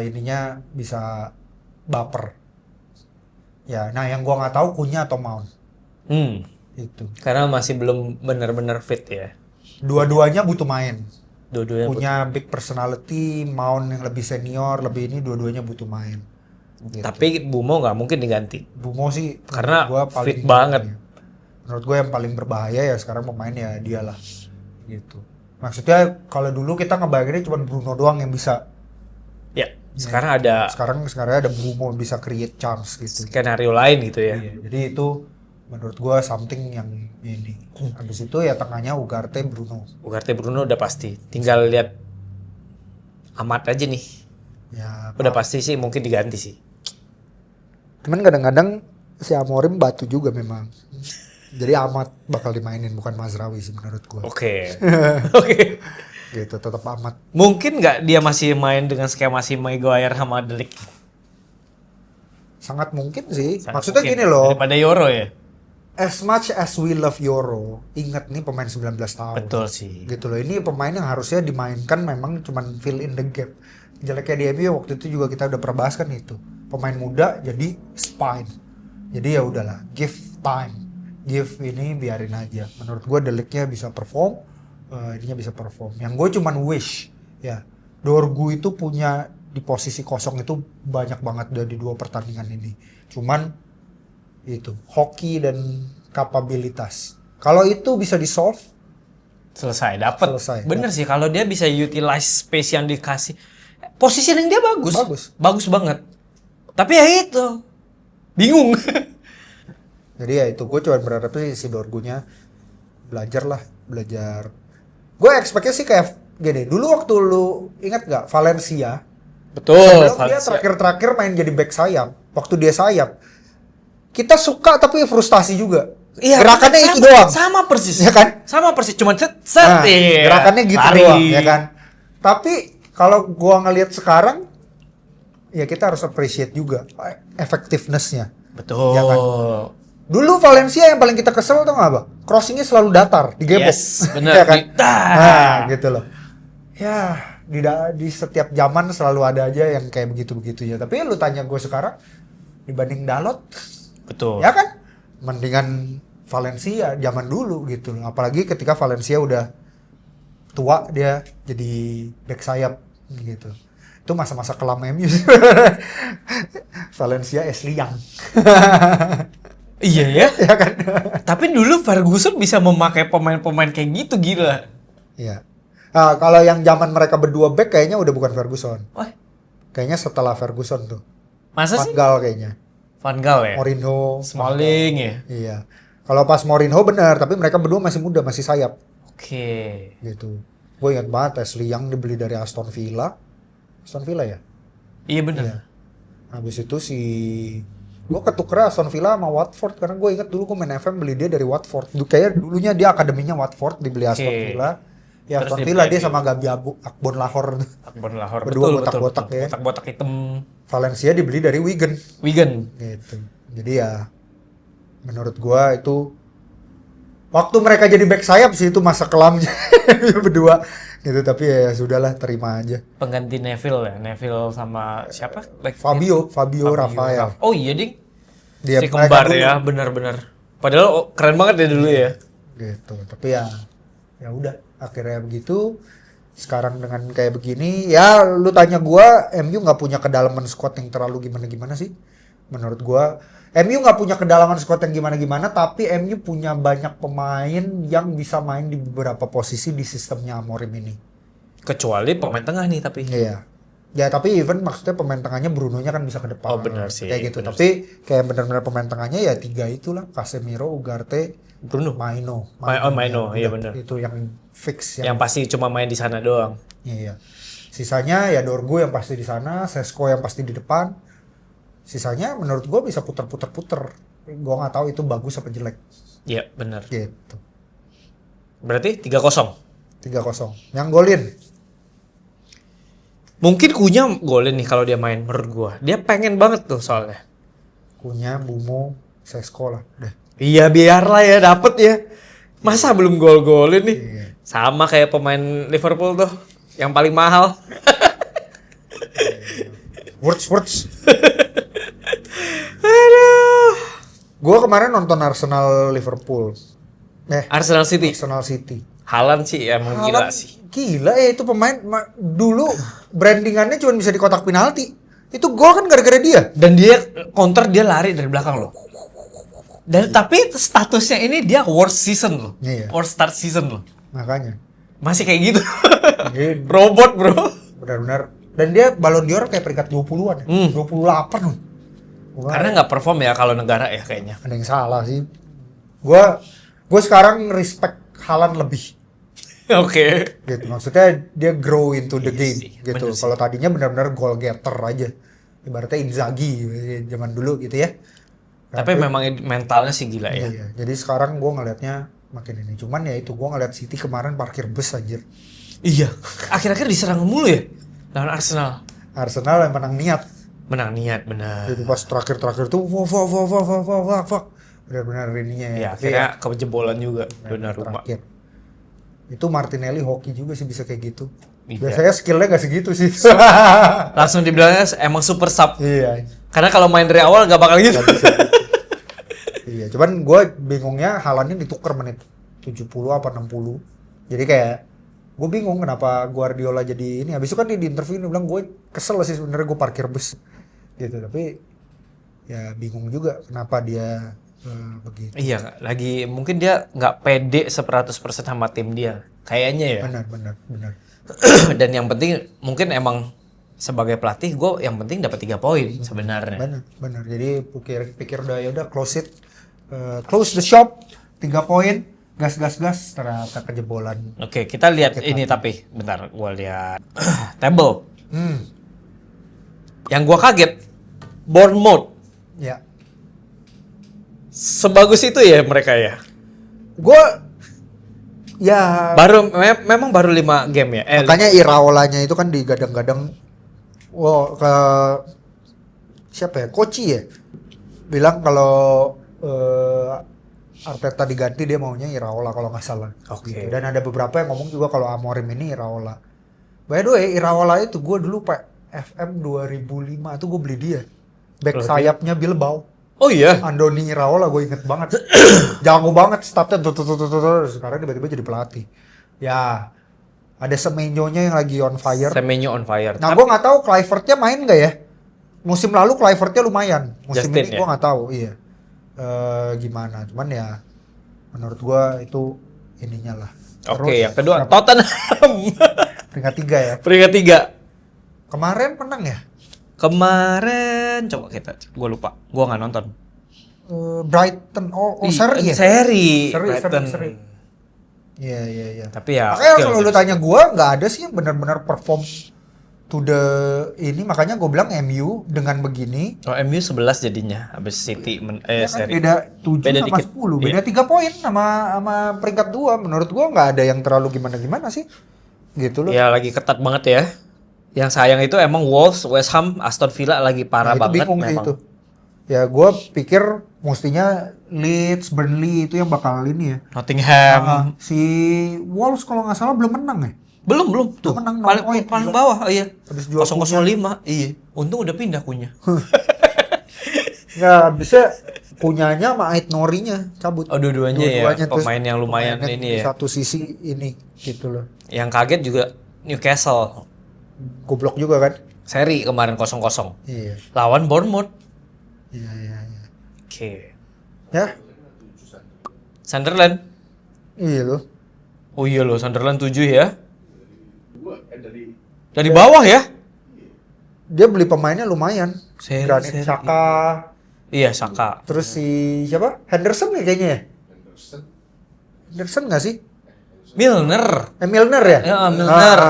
ininya bisa baper. Ya, nah yang gua nggak tahu Kunya atau Mount. Itu. Karena masih belum benar-benar fit ya. Dua-duanya butuh main. Dua-duanya Punya big personality, Mount yang lebih senior, lebih ini, dua-duanya butuh main. Gitu. Tapi Bumo nggak mungkin diganti. Bumo sih Karena menurut gua fit banget. Menurut gue yang paling berbahaya ya sekarang pemain ya dia lah. Gitu. Maksudnya kalau dulu kita ngebayanginnya cuma Bruno doang yang bisa. Ya, sekarang ada Sekarang ada Bumo yang bisa create chance gitu. skenario lain gitu ya. Iya, jadi itu menurut gua something yang ini. Habis itu ya tengahnya Ugarte, Bruno. Ugarte Bruno udah pasti. Tinggal lihat Amat aja nih. Ya, Udah pasti sih mungkin diganti sih. cuman kadang-kadang si Amorim batu juga memang. Jadi Amat bakal dimainin, bukan Mazraoui sih menurut gua. Oke. Oke. Gitu, tetap Amat. Mungkin nggak dia masih main dengan skema si Maguire sama De Ligt? Sangat mungkin sih. Sangat Maksudnya mungkin. gini loh, Daripada Euro ya? as much as we love Euro, ingat nih pemain 19 tahun. Betul sih. Gitu loh, ini pemain yang harusnya dimainkan memang cuman fill in the gap. Jeleknya di MU waktu itu juga kita udah pernah bahas kan itu. Pemain muda jadi spine. Jadi ya udahlah, give time. Give ini biarin aja. Menurut gua De Ligt-nya bisa perform, ininya bisa perform. Yang gue cuman wish ya, Dorgu itu punya di posisi kosong itu banyak banget dari 2 pertandingan ini. Cuman itu hoki dan kapabilitas. Kalau itu bisa di solve, Selesai, dapat. Selesai, Bener sih kalau dia bisa utilize space yang dikasih. Positioning dia bagus. Bagus. Bagus banget. Tapi ya itu. Bingung. jadi ya itu gue cuma berharap sih si Dorgunya belajar. Gue expect-nya sih kayak gini. Dulu waktu lu ingat gak Valencia? Betul. Sebelum dia terakhir main jadi back sayap. Waktu dia sayap, kita suka tapi frustasi juga. Iya, Gerakannya sama, itu doang. Sama persis. Ya kan? Sama persis. Cuma set, Nah, iya. gerakannya gitu Lari. doang, ya kan? Tapi kalau gua ngelihat sekarang, ya kita harus appreciate juga effectiveness-nya. Betul. Ya kan? Dulu Valencia yang paling kita kesel tuh nggak apa? Crossingnya selalu datar, digebok. Yes, bener. Ya kan? Nah. Gitu loh. Ya, di setiap zaman selalu ada aja yang kayak begitu-begitu ya. Tapi lu tanya gue sekarang, dibanding Dalot, Betul. ya kan? Mendingan Valencia zaman dulu gitu loh. Apalagi ketika Valencia udah tua, dia jadi back sayap gitu. Itu masa-masa kelam MU sih. Valencia Ashley Young. Iya ya. Ya kan? Tapi dulu Ferguson bisa memakai pemain-pemain kayak gitu gila. Iya. Nah, kalau yang zaman mereka berdua back kayaknya udah bukan Ferguson. Wah, Kayaknya setelah Ferguson tuh. masa Van sih? Gaal kayaknya. Van Gaal ya? Mourinho. Smalling ya? Iya. Kalau pas Mourinho benar, tapi mereka berdua masih muda, masih sayap Oke. gitu. Gue ingat banget Ashley Young dibeli dari Aston Villa. Aston Villa ya? Iya bener. Iya. Habis itu gue ketuker Aston Villa sama Watford karena gue ingat dulu gue main FM beli dia dari Watford. Kayak dulunya dia akademinya Watford dibeli Aston Oke. Villa. Ya Terus Aston di Villa dia MU. sama Gabi Akbon Lahore. Akbar Lahore. Berdua Betul, botak-botak betul. ya. Botak-botak hitam. Valencia dibeli dari Wigan Wigan. gitu. Jadi ya menurut gue itu waktu mereka jadi back sayap sih itu masa kelamnya berdua gitu, tapi ya sudahlah, terima aja. Pengganti Neville ya. Neville sama siapa? Fabio Rafael. Oh iya ding. Dia Si kembar mereka dulu. ya, benar-benar. Padahal keren banget ya dulu ya. Gitu, tapi ya udah akhirnya begitu. Sekarang dengan kayak begini, ya lu tanya gua, MU nggak punya kedalaman squad yang terlalu gimana-gimana sih. Menurut gua MU nggak punya kedalaman squad yang gimana-gimana, tapi MU punya banyak pemain yang bisa main di beberapa posisi di sistemnya Amorim ini. Kecuali pemain tengah nih tapi. Iya. Ya tapi even maksudnya pemain tengahnya Bruno-nya kan bisa ke depan. Oh, benar sih, Kayak gitu. benar Tapi kayak benar-benar pemain tengahnya ya 3 itulah, Casemiro, Ugarte, Bruno. Maino. Maino, iya udah. benar. Itu yang fix Yang pasti cuma main di sana doang. Iya. Sisanya ya Dorgu yang pasti di sana, Sesko yang pasti di depan. Sisanya menurut gua bisa puter-puter-puter. Gua nggak tahu itu bagus apa jelek. Iya, benar. Gitu. Berarti 3-0. 3-0. Yang golin. Mungkin Kunya golin nih kalau dia main menurut gua. Dia pengen banget tuh soalnya. Kunya, Bumo, Sesko lah. Udah. Iya, biarlah ya dapet ya. Masa belum gol-golin nih? Iya. Sama kayak pemain Liverpool tuh yang paling mahal. Words. Aduh. Gua kemarin nonton Arsenal Liverpool. Arsenal City. Arsenal City. Haaland sih emang gila Haaland sih. Gila itu pemain dulu brandingannya cuma bisa di kotak penalti. Itu gol kan gara-gara dia. Dan dia counter, dia lari dari belakang loh. Dan tapi statusnya ini dia worst season loh. Iya. Worst start season loh. Makanya. Masih kayak gitu. Dia Robot, bro. benar-benar. Dan dia Ballon d'Or kayak peringkat 20-an ya. 28 loh. Wah, Karena nggak perform ya kalau negara ya kayaknya. ada yang salah sih. Gua sekarang respect Haaland lebih. Oke. Gitu. Maksudnya dia grow into the Iya game sih, gitu. bener sih. Kalau tadinya benar-benar goal getter aja. Ibaratnya Inzaghi zaman dulu gitu ya. Tapi memang mentalnya sih gila ya. Iya. Jadi sekarang gua ngelihatnya makin ini. Cuman ya itu gua ngeliat City kemarin parkir bus anjir. Iya. Akhir-akhir diserang mulu ya lawan Arsenal. Arsenal yang menang niat. Menang niat benar. Jadi pas terakhir tuh fuck. Benar-benar ininya ya. Ya Tapi akhirnya kejebolan juga. Benar rumah. terakhir. Itu Martinelli hoki juga sih bisa kayak gitu. Iya. Biasanya skillnya gak segitu sih. Langsung dibilangnya emang super sub. Iya. Karena kalau main dari awal gak bakal gitu. Iya, cuman gue bingungnya Haalandnya ditukar menit 70 apa 60. Jadi kayak gue bingung kenapa Guardiola jadi ini. Habis itu kan di interview dia bilang gue kesel sih sebenarnya gue parkir bus gitu. Tapi ya bingung juga kenapa dia begitu. Iya, lagi mungkin dia nggak pede 100% sama tim dia. Kayaknya ya. Benar. Dan yang penting mungkin emang sebagai pelatih gue yang penting dapat 3 poin sebenarnya. Benar. Jadi pikir udah ya udah close it. Close the shop. 3 poin. Gas ternyata kejebolan. Oke, kita lihat ini tapi bentar gue lihat table. Yang gue kaget Bournemouth. Ya. Sebagus itu ya mereka ya. Gue ya Memang baru 5 game ya. makanya Iraolanya itu kan digadang-gadang ke siapa ya? Koci ya. Bilang kalau Arteta diganti dia maunya Iraola kalau nggak salah. Oke. Gitu. Dan ada beberapa yang ngomong juga kalau Amorim ini Iraola. By the way, Iraola itu gue dulu Pak FM 2005 itu gue beli dia. Back sayapnya Bilbao. Oh iya. Andoni Iraola gue inget banget. Jago banget statnya tuh. Sekarang tiba-tiba jadi pelatih. Ya, ada Semenyo-nya yang lagi on fire. Semenyo on fire. Nah, gue nggak tahu Kluivert-nya main nggak ya? Musim lalu Kluivert-nya lumayan. Musim Justin, ini ya? gue nggak tahu. Iya. Gimana? Cuman ya, menurut gue itu ininya lah. Oke, Terus, yang kedua Tottenham. peringkat 3 ya. Peringkat 3. Kemarin menang ya? Kemarin coba gue lupa. Gue nggak nonton. Brighton. Seri ya? Seri. Seri. Iya. Tapi ya Makanya oke, kalau lu tanya gue, nggak ada sih yang benar-benar perform to the ini. Makanya gue bilang MU dengan begini. Oh, MU 11 jadinya habis City Ya kan seri. beda 7 Beda sama dikit. 10. Beda 3 poin sama peringkat 2. Menurut gue nggak ada yang terlalu gimana-gimana sih. Gitu loh. Ya lagi ketat banget ya. Yang sayang itu emang Wolves, West Ham, Aston Villa lagi parah Nah, itu banget bingung sih memang. itu. Ya gue pikir mestinya Leeds, Burnley itu yang bakal ini ya. Nottingham. Si Wolves kalau nggak salah belum menang ya. Belum tuh. menang 0 Paling poin. paling bawah, iya. Habis jual 005. Iya. Untung udah pindah kunya. Nggak bisa punyanya sama Ait Norinya cabut. Oh, dua-duanya ya, terus pemain yang lumayan pemainnya ini di ya. Satu sisi ini gitu loh. Yang kaget juga Newcastle. Goblok juga kan? Seri kemarin 0-0. Iya. Lawan Bournemouth. Iya. Oke. Ya? Sunderland. Iya loh. Oh iya loh, Sunderland 7 ya. Dari bawah ya? dia beli pemainnya lumayan. Granit Xhaka, Iya, Saka. terus si siapa? Henderson ya kayaknya ya? Henderson nggak sih? Milner. Milner ya? Ya, Milner.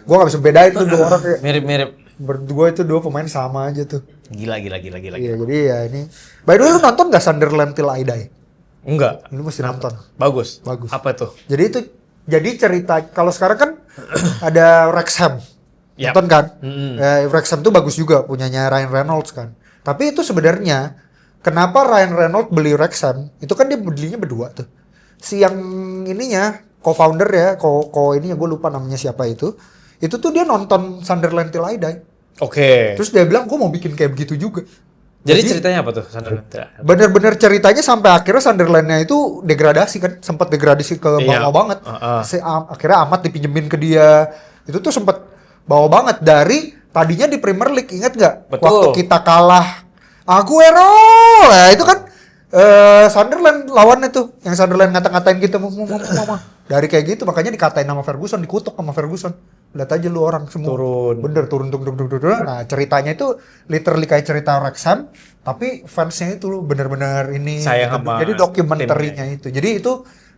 Gua nggak bisa bedain tuh dua orang kayak Mirip-mirip. berdua itu dua pemain sama aja tuh. Gila. Iya, jadi ya ini. By the way, lu nonton nggak Sunderland Till I Die? Enggak. Lu mesti nonton. Bagus. Bagus. Apa tuh? Jadi cerita kalau sekarang kan ada Wrexham. Yap. Nonton kan? Mm-mm. Wrexham tuh bagus juga punyanya Ryan Reynolds kan. Tapi itu sebenarnya kenapa Ryan Reynolds beli Wrexham? Itu kan dia belinya berdua tuh. Si yang ininya co-founder ya, ininya gue lupa namanya siapa itu. Itu tuh dia nonton Sunderland Till I Die. Oke. Terus dia bilang gue mau bikin kayak begitu juga. Jadi ceritanya apa tuh? Sunderland? Bener-bener ceritanya sampai akhirnya Sunderland-nya itu degradasi kan, sempat degradasi ke Iya. bawah banget. Akhirnya Ahmad dipinjemin ke dia. Itu tuh sempat bawah banget dari tadinya di Premier League, ingat nggak? Betul. Waktu kita kalah Aguero, ya itu kan Sunderland lawannya tuh, yang Sunderland ngata-ngatain gitu, mama. Dari kayak gitu makanya dikatain sama Ferguson, dikutuk sama Ferguson. Lihat aja lu orang semua. Turun. Bener turun. Nah ceritanya itu literally kayak cerita Wrexham, tapi fansnya itu bener-bener ini. Sayang sama jadi dokumenterinya timnya. itu. Jadi itu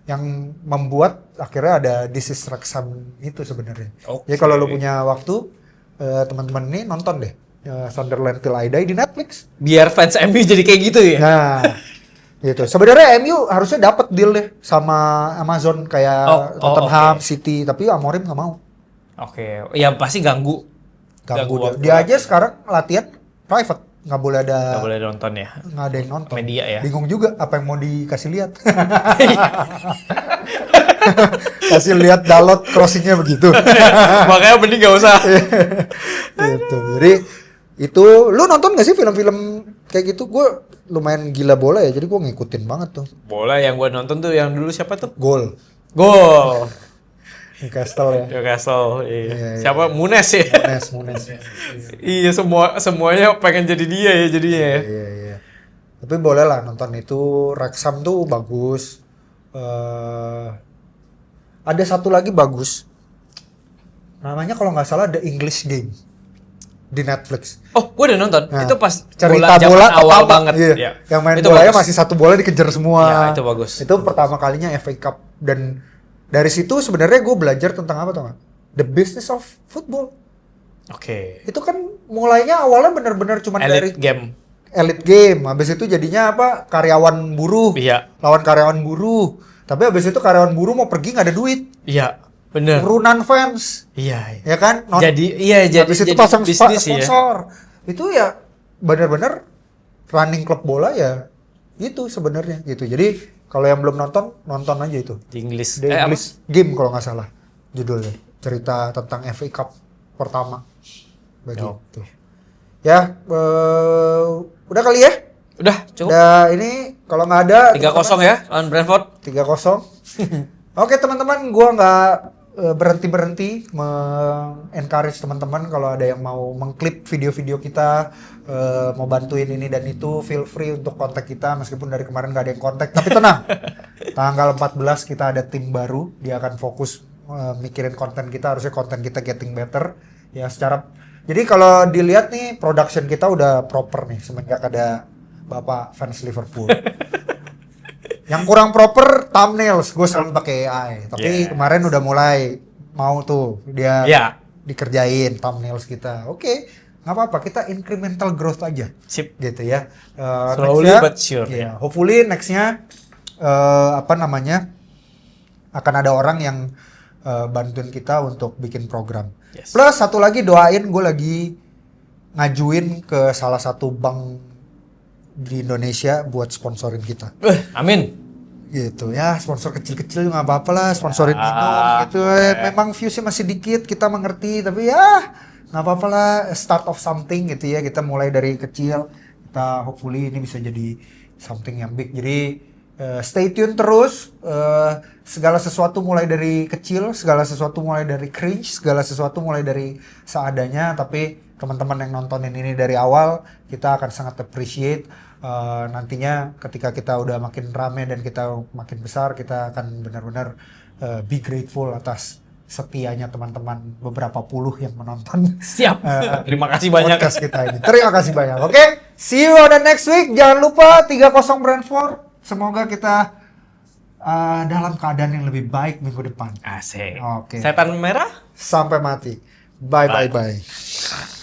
yang membuat akhirnya ada This is Wrexham itu sebenarnya. Oke. Jadi kalau lu punya waktu, teman-teman nih nonton deh Sunderland Till I Die di Netflix. Biar fans MU jadi kayak gitu ya? Nah, gitu. Sebenarnya MU harusnya dapat deal deh sama Amazon kayak Tottenham, oke. City, tapi Amorim nggak mau. Oke. Ya pasti ganggu. Ganggu waktu. dia aja sekarang latihan private, nggak boleh Nggak ada boleh nonton ya? nggak ada yang nonton. Media ya? Bingung juga apa yang mau dikasih lihat. Kasih lihat Dalot crossingnya begitu. Makanya mending gak usah. Gitu. Jadi itu lu nonton nggak sih film-film kayak gitu? Gue lumayan gila bola ya, jadi gue ngikutin banget tuh. Bola yang gue nonton tuh yang dulu siapa tuh? Gol Gol. Newcastle ya. Newcastle. Iya. Iya. Siapa? Munes ya? Munes. Iya, semuanya pengen jadi dia ya jadinya ya. Iya. Tapi boleh lah nonton itu. Wrexham tuh bagus. Ada satu lagi bagus. Namanya kalau nggak salah The English Game di Netflix. Oh, gue udah nonton. Nah, itu pas cerita zaman bola awal pertama, banget. iya. Iya. Yang main Itu bolanya bagus. masih satu bola dikejar semua. Ya, itu bagus. Itu pertama kalinya FA Cup, dan dari situ sebenarnya gue belajar tentang apa tau gak? The business of football. Oke. Itu kan mulainya awalnya benar-benar cuma dari Elite game. elite game. Habis itu jadinya apa? Karyawan buruh. Iya. Lawan karyawan buruh. Tapi habis itu karyawan buruh mau pergi nggak ada duit. Iya, bener. Turunan fans. Iya. Ya kan? Jadi habis itu pasang bisnis ya. sponsor. Itu ya benar-benar running klub bola ya itu sebenarnya gitu. Jadi kalau yang belum nonton aja itu. Di Inggris. The English Game kalau nggak salah judulnya. Cerita tentang FA Cup pertama. Begitu. Ya, udah kali ya? Udah, cukup. Udah ini kalau nggak ada 3-0 ya lawan Brentford. 3-0. Oke teman-teman, gua nggak berhenti encourage teman-teman kalau ada yang mau mengklip video-video kita, mau bantuin ini dan itu, feel free untuk kontak kita meskipun dari kemarin nggak ada yang kontak. Tapi tenang, tanggal 14 kita ada tim baru, dia akan fokus mikirin konten kita, harusnya konten kita getting better. Ya jadi kalau dilihat nih production kita udah proper nih semenjak ada Bapak fans Liverpool. Yang kurang proper thumbnails, gue selalu pakai AI. Tapi kemarin udah mulai mau tuh dia dikerjain thumbnails kita. Oke, nggak apa-apa, kita incremental growth aja. Sip. Gitu ya. Slowly Nextnya, but sure. ya, hopefully nextnya akan ada orang yang bantuin kita untuk bikin program. Yes. Plus satu lagi, doain gue lagi ngajuin ke salah satu bank di Indonesia buat sponsorin kita. Amin. Gitu ya, sponsor kecil-kecil nggak apa-apa lah, sponsorin minum gitu. Memang viewsnya masih dikit, kita mengerti, tapi ya nggak apa-apa lah, start of something gitu ya. Kita mulai dari kecil, kita hopefully ini bisa jadi something yang big. Jadi stay tune terus. Segala sesuatu mulai dari kecil, segala sesuatu mulai dari cringe, segala sesuatu mulai dari seadanya. Tapi teman-teman yang nontonin ini dari awal, kita akan sangat appreciate. Nantinya ketika kita udah makin rame dan kita makin besar, kita akan benar-benar be grateful atas setianya teman-teman beberapa puluh yang menonton Siap. Terima kasih banyak. podcast kita ini. Terima kasih banyak. Oke, see you on the next week. Jangan lupa 3-0 Brentford. Semoga kita dalam keadaan yang lebih baik minggu depan. Asik. Oke. Setan merah? Sampai mati. Bye bye bye.